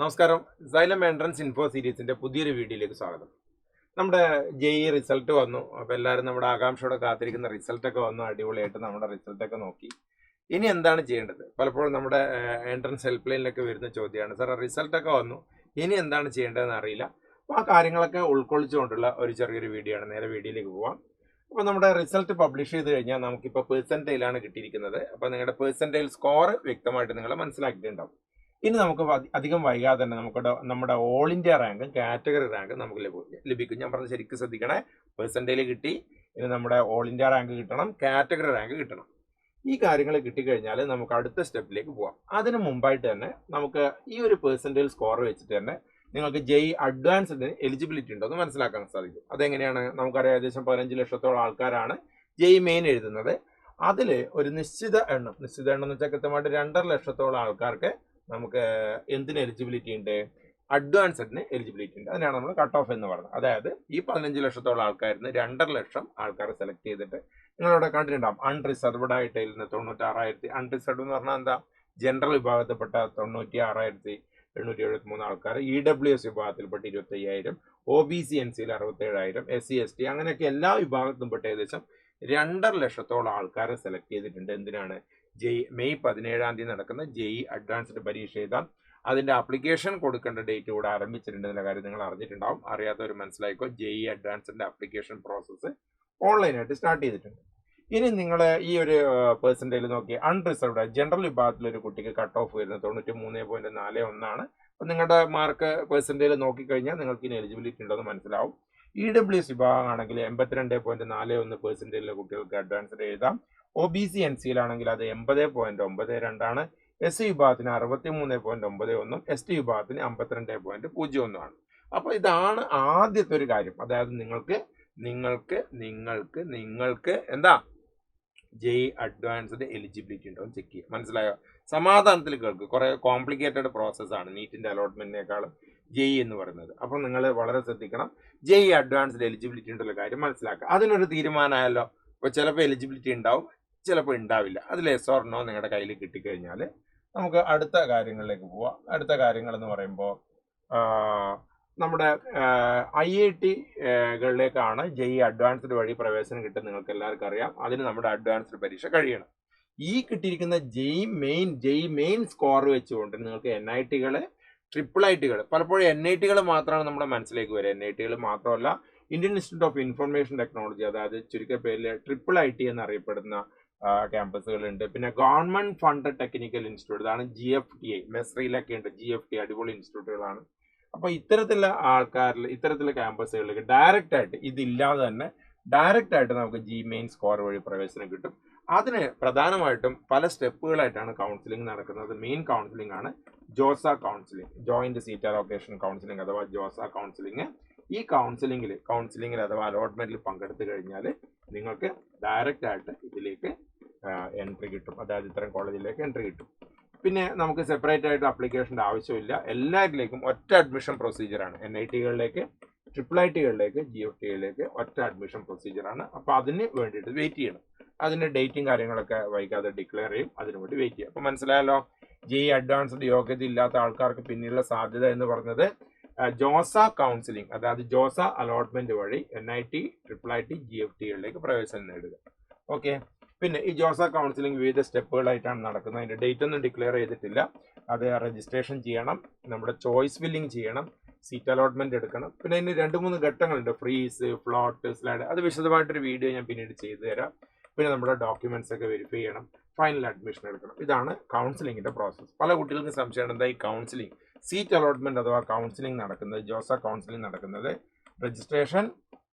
നമസ്കാരം. Xylem entrance info സീരീസിന്റെ പുതിയൊരു വീഡിയോയിലേക്ക് സ്വാഗതം. നമ്മുടെ ജെഇ റിസൾട്ട് വന്നു. അപ്പോൾ എല്ലാവരും നമ്മുടെ ആകാംക്ഷയോടെ കാത്തിരിക്കുന്ന റിസൾട്ടൊക്കെ വന്നു. അടിപൊളിയായിട്ട് നമ്മുടെ റിസൾട്ടൊക്കെ നോക്കി. ഇനി എന്താണ് ചെയ്യേണ്ടത്? പലപ്പോഴും നമ്മുടെ എൻട്രൻസ് ഹെൽപ്പ് ലൈനിലൊക്കെ വരുന്ന ചോദ്യമാണ്, സാർ റിസൾട്ടൊക്കെ വന്നു, ഇനി എന്താണ് ചെയ്യേണ്ടതെന്ന് അറിയില്ല. അപ്പോൾ ആ കാര്യങ്ങളൊക്കെ ഉൾക്കൊള്ളിച്ചുകൊണ്ടുള്ള ഒരു ചെറിയൊരു വീഡിയോ ആണ്. നേരെ വീഡിയോയിലേക്ക് പോവാം. അപ്പോൾ നമ്മുടെ റിസൾട്ട് പബ്ലിഷ് ചെയ്ത് കഴിഞ്ഞാൽ നമുക്കിപ്പോൾ പെർസെൻറ്റൈലാണ് കിട്ടിയിരിക്കുന്നത്. അപ്പോൾ നിങ്ങളുടെ പെർസെൻറ്റൈൽ സ്കോർ വ്യക്തമായിട്ട് നിങ്ങൾ മനസ്സിലാക്കിയിട്ടുണ്ടാവും. ഇനി നമുക്ക് അധികം വൈകാതെ തന്നെ നമ്മുടെ ഓൾ ഇന്ത്യ റാങ്കും കാറ്റഗറി റാങ്കും നമുക്ക് ലഭിക്കും. ഞാൻ പറഞ്ഞത് ശരിക്കും ശ്രദ്ധിക്കണേ. പെർസെൻറ്റേജ് കിട്ടി, ഇനി നമ്മുടെ ഓൾ ഇന്ത്യ റാങ്ക് കിട്ടണം, കാറ്റഗറി റാങ്ക് കിട്ടണം. ഈ കാര്യങ്ങൾ കിട്ടിക്കഴിഞ്ഞാൽ നമുക്ക് അടുത്ത സ്റ്റെപ്പിലേക്ക് പോവാം. അതിന് മുമ്പായിട്ട് തന്നെ നമുക്ക് ഈ ഒരു പെർസെൻറ്റേജ് സ്കോർ വെച്ചിട്ട് തന്നെ നിങ്ങൾക്ക് ജെഇ അഡ്വാൻസ്ഡിന് എലിജിബിലിറ്റി ഉണ്ടോ എന്ന് മനസ്സിലാക്കാൻ സാധിക്കും. അതെങ്ങനെയാണ്? നമുക്കറിയാം, ഏകദേശം 15 ലക്ഷത്തോളം ആൾക്കാരാണ് ജെഇ മെയിൻ എഴുതുന്നത്. അതിൽ ഒരു നിശ്ചിത എണ്ണം എന്ന് വെച്ചാൽ കൃത്യമായിട്ട് 2.5 ലക്ഷത്തോളം ആൾക്കാർക്ക് നമുക്ക് എന്തിന് എലിജിബിലിറ്റി ഉണ്ട്? അഡ്വാൻസ്ഡിന് എലിജിബിലിറ്റി ഉണ്ട്. അതിനാണ് നമ്മൾ കട്ട് ഓഫ് എന്ന് പറയുന്നത്. അതായത് ഈ 15 ലക്ഷത്തോളം ആൾക്കാരിൽ 2.5 ലക്ഷം ആൾക്കാരെ സെലക്ട് ചെയ്തിട്ട് നിങ്ങളിവിടെ കണ്ടിട്ടുണ്ടാവും അൺറിസർവ്ഡ് ആയിട്ട് എഴുതുന്ന 96,000. അൺറിസർവ്ഡ് എന്ന് പറഞ്ഞാൽ എന്താ? ജനറൽ വിഭാഗത്തിൽപ്പെട്ട 96,873 ആൾക്കാർ, EWS വിഭാഗത്തിൽപ്പെട്ട 25,000, OBC NCയിൽ 67,000, SC ST അങ്ങനെയൊക്കെ എല്ലാ വിഭാഗത്തിലും പെട്ട ഏകദേശം 2.5 ലക്ഷത്തോളം ആൾക്കാരെ സെലക്ട് ചെയ്തിട്ടുണ്ട്. എന്തിനാണ്? മെയ് 17-ാം തീയതി നടക്കുന്ന ജെഇ അഡ്വാൻസ്ഡ് പരീക്ഷ എഴുതാൻ അതിന്റെ ആപ്ലിക്കേഷൻ കൊടുക്കേണ്ട ഡേറ്റ് കൂടെ ആരംഭിച്ചിട്ടുണ്ട് എന്ന കാര്യം നിങ്ങൾ അറിഞ്ഞിട്ടുണ്ടാവും. അറിയാത്തവർ മനസ്സിലായിക്കോ. ജെഇ അഡ്വാൻസ്ഡിന്റെ ആപ്ലിക്കേഷൻ പ്രോസസ്സ് ഓൺലൈനായിട്ട് സ്റ്റാർട്ട് ചെയ്തിട്ടുണ്ട്. ഇനി നിങ്ങൾ ഈ ഒരു പെർസെൻറ്റേജ് നോക്കി, അൺറിസർവ്ഡ് ജനറൽ വിഭാഗത്തിൽ ഒരു കുട്ടിക്ക് കട്ട് ഓഫ് വരുന്നത് 93.41 അപ്പം നിങ്ങളുടെ മാർക്ക് പെർസെൻറ്റേജ് നോക്കിക്കഴിഞ്ഞാൽ നിങ്ങൾക്ക് ഇനി എലിജിബിലിറ്റി ഉണ്ടെന്ന് മനസ്സിലാവും. EWS വിഭാഗമാണെങ്കിൽ 82.41% കുട്ടികൾക്ക് അഡ്വാൻസ്ഡ് എഴുതാം. OBC NCയിലാണെങ്കിൽ അത് 80.92 SC വിഭാഗത്തിന് 63.91, ST വിഭാഗത്തിന് 52.01. അപ്പോൾ ഇതാണ് ആദ്യത്തെ ഒരു കാര്യം. അതായത് നിങ്ങൾക്ക് എന്താ ജെഇ അഡ്വാൻസ്ഡ് എലിജിബിലിറ്റി ഉണ്ടോ എന്ന് ചെക്ക് ചെയ്യുക. മനസ്സിലായോ? സമാധാനത്തിൽ കേൾക്കുക. കുറെ കോംപ്ലിക്കേറ്റഡ് പ്രോസസ്സാണ് നീറ്റിന്റെ അലോട്ട്മെന്റിനേക്കാളും ജെഇ എന്ന് പറയുന്നത്. അപ്പോൾ നിങ്ങൾ വളരെ ശ്രദ്ധിക്കണം. ജെഇ അഡ്വാൻസ്ഡ് എലിജിബിലിറ്റി ഉള്ള കാര്യം മനസ്സിലാക്കുക. അതിനൊരു തീരുമാനമായല്ലോ. ഇപ്പോൾ ചിലപ്പോൾ എലിജിബിലിറ്റി ഉണ്ടാവും, ചിലപ്പോൾ ഉണ്ടാവില്ല. അതിൽ എസ് ഓർ നോ നിങ്ങളുടെ കയ്യിൽ കിട്ടിക്കഴിഞ്ഞാൽ നമുക്ക് അടുത്ത കാര്യങ്ങളിലേക്ക് പോവാം. അടുത്ത കാര്യങ്ങൾ എന്ന് പറയുമ്പോൾ നമ്മുടെ IIT-കളിലേക്കാണ് ജെഇ അഡ്വാൻസ്ഡ് വഴി പ്രവേശനം കിട്ടുന്നത്. നിങ്ങൾക്ക് എല്ലാവർക്കും അറിയാം. അതിന് നമ്മുടെ അഡ്വാൻസ്ഡ് പരീക്ഷ കഴിയണം. ഈ കിട്ടിയിരിക്കുന്ന ജെഇ മെയിൻ സ്കോർ വെച്ചുകൊണ്ട് നിങ്ങൾക്ക് NIT-കൾ, IIT-കൾ, പലപ്പോഴും NIT-കൾ മാത്രമാണ് നമ്മുടെ മനസ്സിലേക്ക് വരിക. NIT-കൾ മാത്രമല്ല, Indian institute of information technology, അതായത് ചുരുക്കപ്പേരിൽ IIIT എന്നറിയപ്പെടുന്ന ക്യാമ്പസുകളുണ്ട്. പിന്നെ ഗവൺമെന്റ് ഫണ്ടഡ് ടെക്നിക്കൽ ഇൻസ്റ്റിറ്റ്യൂട്ട്, ഇതാണ് GFTI. മെസ്രിയിലൊക്കെ ഉണ്ട് GFTI, അടിപൊളി ഇൻസ്റ്റിറ്റ്യൂട്ടുകളാണ്. അപ്പോൾ ഇത്തരത്തിലുള്ള ആൾക്കാരിൽ, ഇത്തരത്തിലുള്ള ക്യാമ്പസുകളിലേക്ക് ഡയറക്റ്റ് ആയിട്ട്, ഇതില്ലാതെ തന്നെ ഡയറക്റ്റ് ആയിട്ട് നമുക്ക് ജി മെയിൻ സ്കോർ വഴി പ്രവേശനം കിട്ടും. അതിന് പ്രധാനമായിട്ടും പല സ്റ്റെപ്പുകളായിട്ടാണ് കൗൺസിലിംഗ് നടക്കുന്നത്. മെയിൻ കൗൺസിലിംഗ് ആണ് Jose counselling, joint seat allocation counselling അഥവാ ജോസ കൗൺസിലിംഗ്. ഈ കൗൺസിലിംഗിൽ അഥവാ അലോട്ട്മെന്റിൽ പങ്കെടുത്തു കഴിഞ്ഞാൽ നിങ്ങൾക്ക് ഡയറക്റ്റ് ആയിട്ട് ഇതിലേക്ക് എൻട്രി കിട്ടും. അതായത് ഇത്തരം കോളേജിലേക്ക് എൻട്രി കിട്ടും. പിന്നെ നമുക്ക് സെപ്പറേറ്റ് ആയിട്ട് അപ്ലിക്കേഷൻ്റെ ആവശ്യമില്ല. എല്ലാവരിലേക്കും ഒറ്റ അഡ്മിഷൻ പ്രൊസീജിയറാണ്. NIT-കളിലേക്ക്, IIIT-കളിലേക്ക്, GFTകളിലേക്ക് ഒറ്റ അഡ്മിഷൻ പ്രൊസീജിയറാണ്. അപ്പോൾ അതിന് വേണ്ടിയിട്ട് വെയിറ്റ് ചെയ്യണം. അതിൻ്റെ ഡേറ്റും കാര്യങ്ങളൊക്കെ വൈകാതെ ഡിക്ലെയർ ചെയ്യും. അതിനു വേണ്ടി വെയിറ്റ് ചെയ്യും. അപ്പോൾ മനസ്സിലായല്ലോ, ജെഇ അഡ്വാൻസ്ഡ് യോഗ്യത ഇല്ലാത്ത ആൾക്കാർക്ക് പിന്നെയുള്ള സാധ്യത എന്ന് പറയുന്നത് ജോസ കൗൺസിലിംഗ്, അതായത് ജോസ അലോട്ട്മെന്റ് വഴി NIT, IIIT, GFTകളിലേക്ക് പ്രവേശനം നേടുക. ഓക്കെ. പിന്നെ ഈ ജോസ കൗൺസിലിംഗ് വിവിധ സ്റ്റെപ്പുകളായിട്ടാണ് നടക്കുന്നത്. അതിൻ്റെ ഡേറ്റ് ഒന്നും ഡിക്ലെയർ ചെയ്തിട്ടില്ല. അത് രജിസ്ട്രേഷൻ ചെയ്യണം, നമ്മുടെ ചോയ്സ് ഫില്ലിംഗ് ചെയ്യണം, സീറ്റ് അലോട്ട്മെന്റ് എടുക്കണം. പിന്നെ അതിന് 2-3 ഘട്ടങ്ങളുണ്ട്: ഫ്രീസ്, ഫ്ലോട്ട്, സ്ലൈഡ്. അത് വിശദമായിട്ടൊരു വീഡിയോ ഞാൻ പിന്നീട് ചെയ്തു തരാം. പിന്നെ നമ്മുടെ ഡോക്യുമെന്റ്സ് ഒക്കെ വെരിഫൈ ചെയ്യണം, ഫൈനൽ അഡ്മിഷൻ എടുക്കണം. ഇതാണ് കൗൺസിലിംഗിന്റെ പ്രോസസ്സ്. പല കുട്ടികൾക്കും സംശയമാണ്, എന്താ ഈ കൗൺസിലിംഗ്, സീറ്റ് അലോട്ട്മെന്റ് അഥവാ കൗൺസിലിംഗ് നടക്കുന്നത്, ജോസ കൗൺസിലിംഗ് നടക്കുന്നത് registration,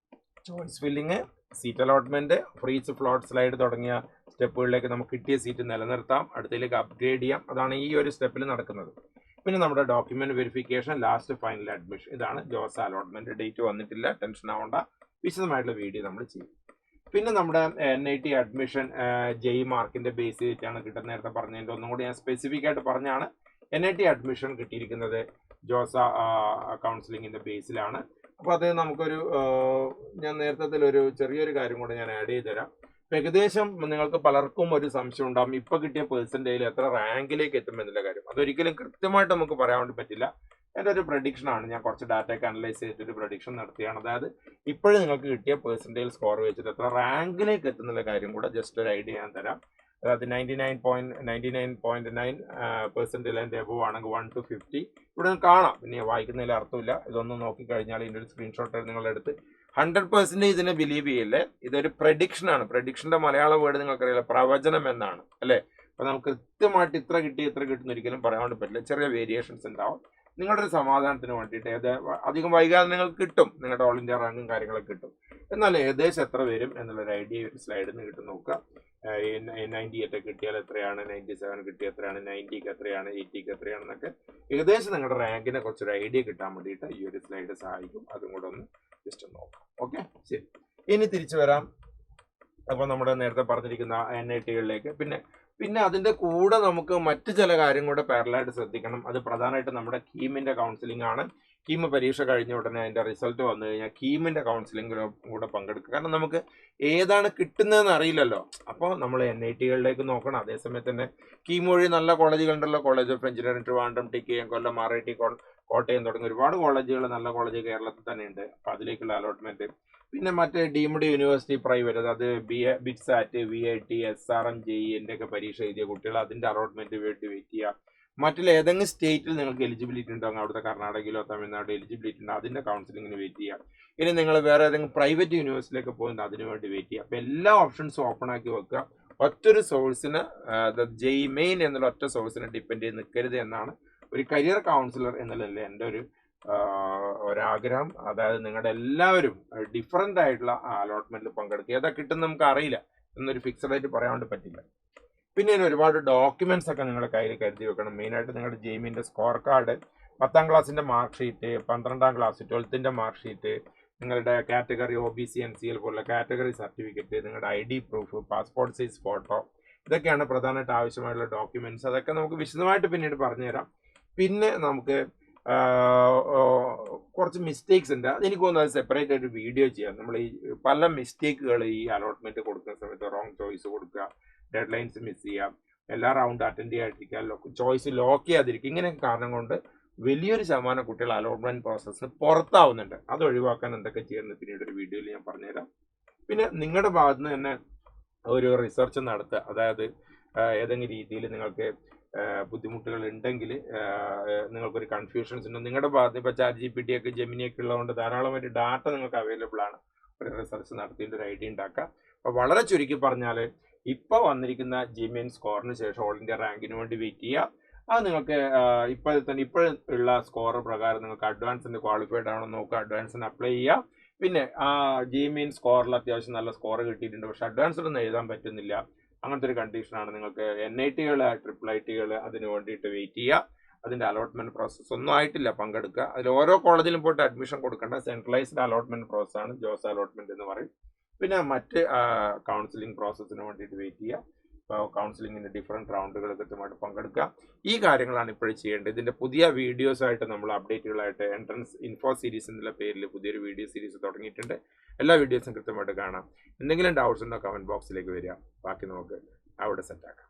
choice filling, seat allotment, freeze, float, slide തുടങ്ങിയ സ്റ്റെപ്പുകളിലേക്ക് നമുക്ക് കിട്ടിയ സീറ്റ് നിലനിർത്താം, അടുത്തതിലേക്ക് അപ്ഗ്രേഡ് ചെയ്യാം. അതാണ് ഈ ഒരു സ്റ്റെപ്പിൽ നടക്കുന്നത്. പിന്നെ നമ്മുടെ document verification, last final admission. ഇതാണ് ജോസ അലോട്ട്മെന്റ്. ഡേറ്റ് വന്നിട്ടില്ല, ടെൻഷൻ ആവേണ്ട, വിശദമായിട്ടുള്ള വീഡിയോ നമ്മൾ ചെയ്യും. പിന്നെ നമ്മുടെ NIT അഡ്മിഷൻ ജെഇ മാർക്കിന്റെ ബേസ് ചെയ്തിട്ടാണ് കിട്ടുന്നത്. നേരത്തെ പറഞ്ഞതിൻ്റെ ഒന്നും കൂടി ഞാൻ സ്പെസിഫിക് ആയിട്ട് പറഞ്ഞാണ്. NIT അഡ്മിഷൻ കിട്ടിയിരിക്കുന്നത് ജോസ കൗൺസിലിംഗിന്റെ ബേസിലാണ്. അപ്പോൾ അത് നമുക്കൊരു ഞാൻ നേരത്തെ ഒരു ചെറിയൊരു കാര്യം കൂടെ ഞാൻ ആഡ് ചെയ്ത് തരാം. ഏകദേശം നിങ്ങൾക്ക് പലർക്കും ഒരു സംശയം ഉണ്ടാകും, ഇപ്പൊ കിട്ടിയ പെർസെന്റേജിൽ എത്ര റാങ്കിലേക്ക് എത്തും എന്നുള്ള കാര്യം. അതൊരിക്കലും കൃത്യമായിട്ട് നമുക്ക് പറയാൻ വേണ്ടി പറ്റില്ല. എൻ്റെ ഒരു പ്രഡിക്ഷനാണ്. ഞാൻ കുറച്ച് ഡാറ്റയൊക്കെ അനലൈസ് ചെയ്തിട്ടൊരു പ്രഡിക്ഷൻ നടത്തിയാണ്. അതായത് ഇപ്പോഴും നിങ്ങൾക്ക് കിട്ടിയ പെർസെൻറ്റേജ് സ്കോർ വെച്ചിട്ട് എത്ര റാങ്കിലേക്ക് എത്തുന്നുള്ള കാര്യം കൂടെ ജസ്റ്റ് ഒരു ഐഡിയ ഞാൻ തരാം. അതായത് 99.9% എബവ് ആണെങ്കിൽ 1 to 50 ഇവിടെ കാണാം. പിന്നെ വായിക്കുന്നതിൽ അർത്ഥമില്ല. ഇതൊന്നും നോക്കിക്കഴിഞ്ഞാൽ ഇതിൻ്റെ ഒരു സ്ക്രീൻഷോട്ട് നിങ്ങളെടുത്ത് 100% ഇതിനെ ബിലീവ് ചെയ്യില്ലേ. ഇതൊരു പ്രഡിക്ഷനാണ്. പ്രഡിക്ഷൻ്റെ മലയാള വേർഡ് നിങ്ങൾക്കറിയില്ല, പ്രവചനം എന്നാണ് അല്ലേ. അപ്പോൾ നമുക്ക് കൃത്യമായിട്ട് ഇത്ര കിട്ടുന്ന ഒരിക്കലും പറയാൻ പറ്റില്ല. ചെറിയ വേരിയേഷൻസ് ഉണ്ടാവും. നിങ്ങളുടെ ഒരു സമാധാനത്തിന് വേണ്ടിയിട്ട് അധികം വൈകാതെ നിങ്ങൾക്ക് കിട്ടും, നിങ്ങളുടെ ഓൾ ഇന്ത്യ റാങ്കും കാര്യങ്ങളൊക്കെ കിട്ടും. എന്നാൽ ഏകദേശം എത്ര വരും എന്നുള്ളൊരു ഐഡിയ ഒരു സ്ലൈഡിൽ നിന്ന് കിട്ടും. നോക്കുക, 98 കിട്ടിയാൽ എത്രയാണ്, 97 കിട്ടിയാൽ എത്രയാണ്, 90ക്ക് എത്രയാണ്, 80ക്ക് എത്രയാണെന്നൊക്കെ ഏകദേശം നിങ്ങളുടെ റാങ്കിനെ കുറച്ചൊരു ഐഡിയ കിട്ടാൻ വേണ്ടിയിട്ട് ഈ ഒരു സ്ലൈഡ് സഹായിക്കും. അതും കൂടെ ഒന്ന് ജസ്റ്റ് നോക്കാം. ഓക്കെ, ശരി. ഇനി തിരിച്ചു വരാം. അപ്പോൾ നമ്മുടെ നേരത്തെ പറഞ്ഞിരിക്കുന്ന NIT-കളിലേക്ക് പിന്നെ അതിൻ്റെ കൂടെ നമുക്ക് മറ്റു ചില കാര്യം കൂടെ പാരലായിട്ട് ശ്രദ്ധിക്കണം. അത് പ്രധാനമായിട്ട് നമ്മുടെ കീമിൻ്റെ കൗൺസിലിംഗ് ആണ്. കീം പരീക്ഷ കഴിഞ്ഞ ഉടനെ അതിൻ്റെ റിസൾട്ട് വന്നു കഴിഞ്ഞാൽ കീമിൻ്റെ കൗൺസിലിംഗിലും കൂടെ പങ്കെടുക്കുക. കാരണം നമുക്ക് ഏതാണ് കിട്ടുന്നതെന്ന് അറിയില്ലല്ലോ. അപ്പോൾ നമ്മൾ NIT-കളിലേക്ക് നോക്കണം. അതേസമയത്ത് തന്നെ കീം വഴി നല്ല കോളേജുകളുണ്ടല്ലോ. College of engineering Trivandrum, TKM, Kollam, RIT, Kottayam തുടങ്ങി ഒരുപാട് കോളേജുകൾ, നല്ല കോളേജ് കേരളത്തിൽ തന്നെ ഉണ്ട്. അപ്പോൾ അതിലേക്കുള്ള അലോട്ട്മെൻറ്റ്. പിന്നെ മറ്റേ ഡീംഡ് യൂണിവേഴ്സിറ്റി പ്രൈവറ്റ്, അതായത് BITSAT, VIT, SRM, JEE ഒക്കെ പരീക്ഷ എഴുതിയ കുട്ടികൾ അതിൻ്റെ അലോട്ട്മെൻറ്റ് വേണ്ടി വെയിറ്റ് ചെയ്യുക. മറ്റുള്ള ഏതെങ്കിലും സ്റ്റേറ്റിൽ നിങ്ങൾക്ക് എലിജിബിലിറ്റി ഉണ്ടെങ്കിൽ അവിടുത്തെ കർണാടകയിലോ തമിഴ്നാട് എലിജിബിലിറ്റി ഉണ്ട്, അതിൻ്റെ കൗൺസിലിങ്ങിന് വെയിറ്റ് ചെയ്യുക. ഇനി നിങ്ങൾ വേറെ ഏതെങ്കിലും പ്രൈവറ്റ് യൂണിവേഴ്സിറ്റിയിലേക്ക് പോകുന്നത് അതിന് വേണ്ടി വെയിറ്റ് ചെയ്യുക. അപ്പോൾ എല്ലാ ഓപ്ഷൻസും ഓപ്പൺ ആക്കി വെക്കുക. ഒറ്റൊരു സോഴ്സിന്, JEE മെയിൻ എന്നുള്ള ഒറ്റ സോഴ്സിനെ ഡിപ്പെൻഡ് ചെയ്ത് നിൽക്കരുത് എന്നാണ് ഒരു കരിയർ കൗൺസിലർ എന്നുള്ളതല്ലേ എൻ്റെ ഒരാഗ്രഹം. അതായത് നിങ്ങളുടെ എല്ലാവരും ഡിഫറൻ്റ് ആയിട്ടുള്ള അലോട്ട്മെൻറ്റിൽ പങ്കെടുക്കുക. ഏതാ കിട്ടുന്ന നമുക്ക് അറിയില്ല എന്നൊരു ഫിക്സഡ് ആയിട്ട് പറയാൻ വേണ്ടി പറ്റില്ല. പിന്നെ ഒരുപാട് ഡോക്യുമെന്റ്സ് ഒക്കെ നിങ്ങളുടെ കയ്യിൽ കരുതി വെക്കണം. മെയിനായിട്ട് നിങ്ങളുടെ JEE സ്കോർ കാർഡ്, 10ാം ക്ലാസ്സിൻ്റെ mark sheet, 12ാം class 12th mark sheet, നിങ്ങളുടെ കാറ്റഗറി OBC NCL പോലുള്ള കാറ്റഗറി സർട്ടിഫിക്കറ്റ്, നിങ്ങളുടെ ID proof, passport size photo, ഇതൊക്കെയാണ് പ്രധാനമായിട്ട് ആവശ്യമായിട്ടുള്ള ഡോക്യുമെന്റ്സ്. അതൊക്കെ നമുക്ക് വിശദമായിട്ട് പിന്നീട് പറഞ്ഞുതരാം. പിന്നെ നമുക്ക് കുറച്ച് മിസ്റ്റേക്സ് ഉണ്ട്. അതെനിക്ക് തോന്നുന്നത് അത് സെപ്പറേറ്റ് ആയിട്ട് വീഡിയോ ചെയ്യാം. നമ്മൾ ഈ പല മിസ്റ്റേക്കുകൾ ഈ അലോട്ട്മെന്റ് കൊടുക്കുന്ന സമയത്ത് റോങ് ചോയ്സ് കൊടുക്കുക, ഡെഡ് ലൈൻസ് മിസ് ചെയ്യാം, എല്ലാ റൗണ്ട് അറ്റൻഡ് ചെയ്യാതിരിക്കുക, ചോയ്സ് ലോക്ക് ചെയ്യാതിരിക്കുക. ഇങ്ങനെയൊക്കെ കാരണം കൊണ്ട് വലിയൊരു ശതമാനം കുട്ടികൾ അലോട്ട്മെന്റ് പ്രോസസ്സിന് പുറത്താവുന്നുണ്ട്. അത് ഒഴിവാക്കാൻ എന്തൊക്കെ ചെയ്യുന്നത് പിന്നീട് ഒരു വീഡിയോയിൽ ഞാൻ പറഞ്ഞുതരാം. പിന്നെ നിങ്ങളുടെ ഭാഗത്ത് നിന്ന് തന്നെ ഒരു റിസർച്ച് നടത്തുക. അതായത് ഏതെങ്കിലും രീതിയിൽ നിങ്ങൾക്ക് ബുദ്ധിമുട്ടുകൾ ഉണ്ടെങ്കിൽ, നിങ്ങൾക്കൊരു കൺഫ്യൂഷൻസ് ഉണ്ട് നിങ്ങളുടെ ഭാഗത്ത്, ഇപ്പോൾ ChatGPT ഒക്കെ Gemini ഒക്കെ ഉള്ളതുകൊണ്ട് ധാരാളമായിട്ട് ഡാറ്റ നിങ്ങൾക്ക് അവൈലബിൾ ആണ്. ഒരു റിസർച്ച് നടത്തിയിട്ട് ഒരു ഐഡിയ ഉണ്ടാക്കുക. അപ്പോൾ വളരെ ചുരുക്കി പറഞ്ഞാൽ ഇപ്പോൾ വന്നിരിക്കുന്ന JEE സ്കോറിന് ശേഷം ഓൾ ഇന്ത്യ റാങ്കിന് വേണ്ടി വെയിറ്റ് ചെയ്യുക. അത് നിങ്ങൾക്ക് ഇപ്പോഴുള്ള സ്കോർ പ്രകാരം നിങ്ങൾക്ക് അഡ്വാൻസിന് ക്വാളിഫൈഡ് ആണോ നോക്കുക, അഡ്വാൻസിന് അപ്ലൈ ചെയ്യുക. പിന്നെ JEE സ്കോറിൽ അത്യാവശ്യം നല്ല സ്കോർ കിട്ടിയിട്ടുണ്ട്, പക്ഷെ അഡ്വാൻസിലൊന്നും എഴുതാൻ പറ്റുന്നില്ല. അങ്ങനത്തെ ഒരു കണ്ടീഷനാണ്. നിങ്ങൾക്ക് NIT-കൾ, IIIT-കൾ അതിന് വേണ്ടിയിട്ട് വെയിറ്റ് ചെയ്യുക. അതിൻ്റെ അലോട്ട്മെന്റ് പ്രോസസ്സ് ഒന്നും ആയിട്ടില്ല, പങ്കെടുക്കുക. അതിൽ ഓരോ കോളേജിലും പോയിട്ട് അഡ്മിഷൻ കൊടുക്കേണ്ട സെൻട്രലൈസ്ഡ് അലോട്ട്മെന്റ് പ്രോസസ്സാണ് ജോസ് അലോട്ട്മെന്റ് എന്ന് പറയും. പിന്നെ മറ്റ് കൗൺസിലിംഗ് പ്രോസസ്സിന് വേണ്ടിയിട്ട് വെയിറ്റ് ചെയ്യുക. ഇപ്പോൾ കൗൺസിലിങ്ങിൻ്റെ ഡിഫറെൻറ്റ് റൗണ്ടുകൾ കൃത്യമായിട്ട് പങ്കെടുക്കുക. ഈ കാര്യങ്ങളാണ് ഇപ്പോഴും ചെയ്യേണ്ടത്. ഇതിൻ്റെ പുതിയ വീഡിയോസായിട്ട് നമ്മൾ അപ്ഡേറ്റുകളായിട്ട് എൻട്രൻസ് ഇൻഫോ സീരീസ് എന്നുള്ള പേരിൽ പുതിയൊരു വീഡിയോ സീരീസ് തുടങ്ങിയിട്ടുണ്ട്. എല്ലാ വീഡിയോസും കൃത്യമായിട്ട് കാണാം. എന്തെങ്കിലും ഡൗട്ട്സ് ഉണ്ടോ കമൻറ്റ് ബോക്സിലേക്ക് വരിക. ബാക്കി നമുക്ക് അവിടെ സെറ്റാക്കാം.